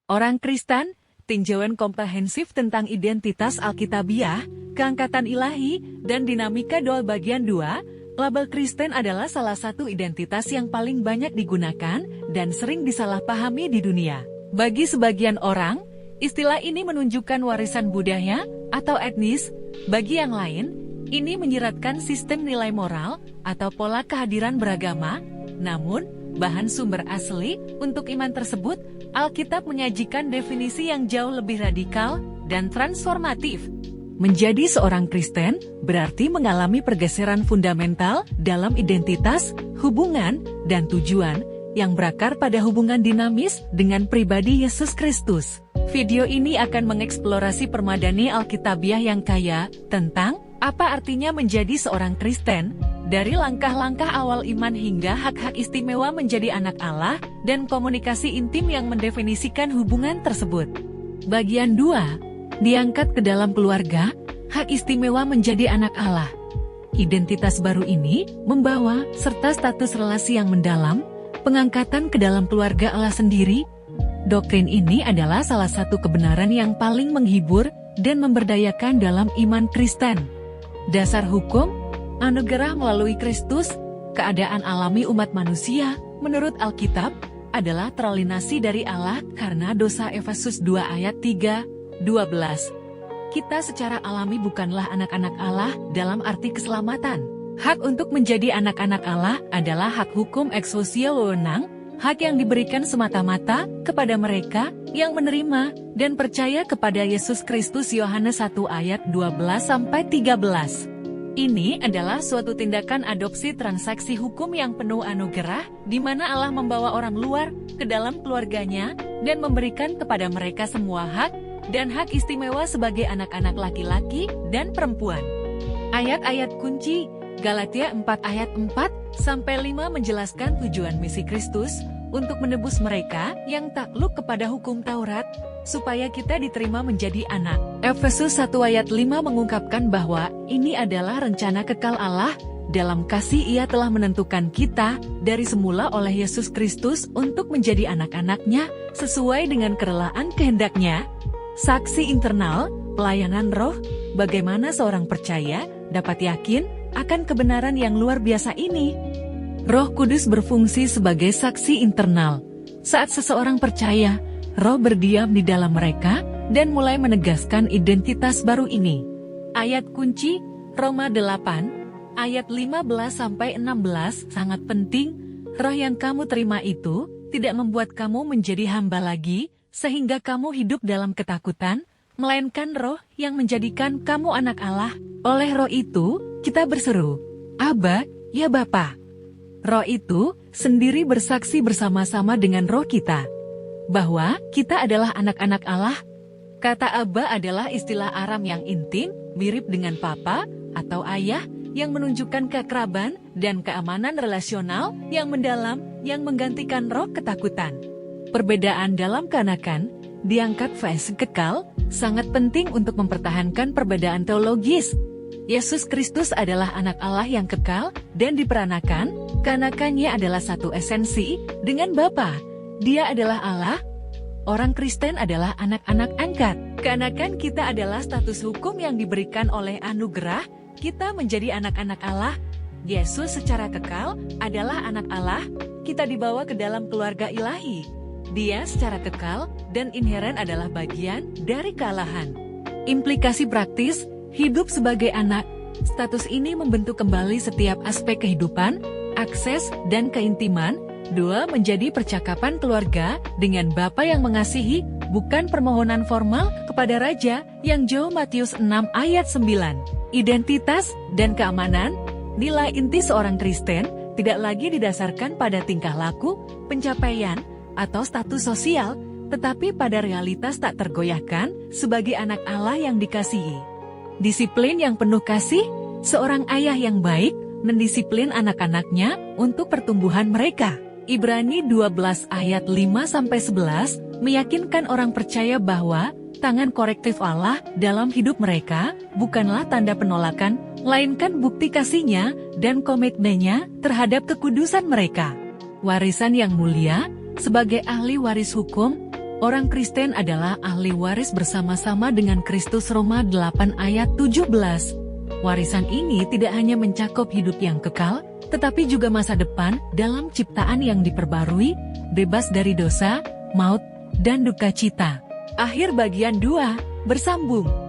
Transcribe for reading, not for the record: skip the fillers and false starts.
Orang Kristen, tinjauan komprehensif tentang identitas Alkitabiah, keangkatan ilahi, dan dinamika doa bagian 2, label Kristen adalah salah satu identitas yang paling banyak digunakan dan sering disalahpahami di dunia. Bagi sebagian orang, istilah ini menunjukkan warisan budaya atau etnis. Bagi yang lain, ini menyiratkan sistem nilai moral atau pola kehadiran beragama. Namun, bahan sumber asli untuk iman tersebut, Alkitab menyajikan definisi yang jauh lebih radikal dan transformatif. Menjadi seorang Kristen berarti mengalami pergeseran fundamental dalam identitas, hubungan, dan tujuan yang berakar pada hubungan dinamis dengan pribadi Yesus Kristus. Video ini akan mengeksplorasi permadani Alkitabiah yang kaya tentang apa artinya menjadi seorang Kristen, dari langkah-langkah awal iman hingga hak-hak istimewa menjadi anak Allah, dan komunikasi intim yang mendefinisikan hubungan tersebut. Bagian 2, diangkat ke dalam keluarga, hak istimewa menjadi anak Allah. Identitas baru ini membawa serta status relasi yang mendalam, pengangkatan ke dalam keluarga Allah sendiri. Doktrin ini adalah salah satu kebenaran yang paling menghibur dan memberdayakan dalam iman Kristen. Dasar hukum, anugerah melalui Kristus, keadaan alami umat manusia, menurut Alkitab, adalah terlinasi dari Allah karena dosa. Efesus 2 ayat 3-12. Kita secara alami bukanlah anak-anak Allah dalam arti keselamatan. Hak untuk menjadi anak-anak Allah adalah hak hukum eksklusif wewenang, hak yang diberikan semata-mata kepada mereka yang menerima dan percaya kepada Yesus Kristus. Yohanes 1 ayat 12-13. Ini adalah suatu tindakan adopsi transaksi hukum yang penuh anugerah, di mana Allah membawa orang luar ke dalam keluarganya dan memberikan kepada mereka semua hak dan hak istimewa sebagai anak-anak laki-laki dan perempuan. Ayat-ayat kunci Galatia 4 ayat 4-5 menjelaskan tujuan misi Kristus untuk menebus mereka yang takluk kepada hukum Taurat, supaya kita diterima menjadi anak. Efesus 1 ayat 5 mengungkapkan bahwa ini adalah rencana kekal Allah. Dalam kasih Ia telah menentukan kita dari semula oleh Yesus Kristus untuk menjadi anak-anaknya sesuai dengan kerelaan kehendak-Nya. Saksi internal, pelayanan roh, bagaimana seorang percaya dapat yakin akan kebenaran yang luar biasa ini. Roh Kudus berfungsi sebagai saksi internal. Saat seseorang percaya, Roh berdiam di dalam mereka dan mulai menegaskan identitas baru ini. Ayat kunci Roma 8 ayat 15-16 sangat penting. Roh yang kamu terima itu tidak membuat kamu menjadi hamba lagi sehingga kamu hidup dalam ketakutan, melainkan Roh yang menjadikan kamu anak Allah. Oleh Roh itu kita berseru, Aba, ya Bapa. Roh itu sendiri bersaksi bersama-sama dengan roh kita bahwa kita adalah anak-anak Allah. Kata Aba adalah istilah Aram yang intim, mirip dengan papa atau ayah, yang menunjukkan keakraban dan keamanan relasional yang mendalam yang menggantikan roh ketakutan. Perbedaan dalam keanakan, diangkat vs kekal, sangat penting untuk mempertahankan perbedaan teologis. Yesus Kristus adalah anak Allah yang kekal dan diperanakan, keanakannya adalah satu esensi dengan Bapa. Dia adalah Allah. Orang Kristen adalah anak-anak angkat. Keanakan kita adalah status hukum yang diberikan oleh anugerah, kita menjadi anak-anak Allah. Yesus secara kekal adalah anak Allah, kita dibawa ke dalam keluarga ilahi. Dia secara kekal dan inheren adalah bagian dari kealahan. Implikasi praktis, hidup sebagai anak, status ini membentuk kembali setiap aspek kehidupan, akses, dan keintiman. 2. Menjadi percakapan keluarga dengan Bapa yang mengasihi, bukan permohonan formal kepada Raja yang jauh. Matius 6 ayat 9. Identitas dan keamanan, nilai inti seorang Kristen tidak lagi didasarkan pada tingkah laku, pencapaian, atau status sosial, tetapi pada realitas tak tergoyahkan sebagai anak Allah yang dikasihi. Disiplin yang penuh kasih, seorang ayah yang baik mendisiplin anak-anaknya untuk pertumbuhan mereka. Ibrani 12 ayat 5-11 meyakinkan orang percaya bahwa tangan korektif Allah dalam hidup mereka bukanlah tanda penolakan, melainkan bukti kasih-Nya dan komitmennya terhadap kekudusan mereka. Warisan yang mulia, sebagai ahli waris hukum, Orang Kristen adalah ahli waris bersama-sama dengan Kristus. Roma 8 ayat 17. Warisan ini tidak hanya mencakup hidup yang kekal, tetapi juga masa depan dalam ciptaan yang diperbarui, bebas dari dosa, maut, dan duka cita. Akhir bagian 2, bersambung.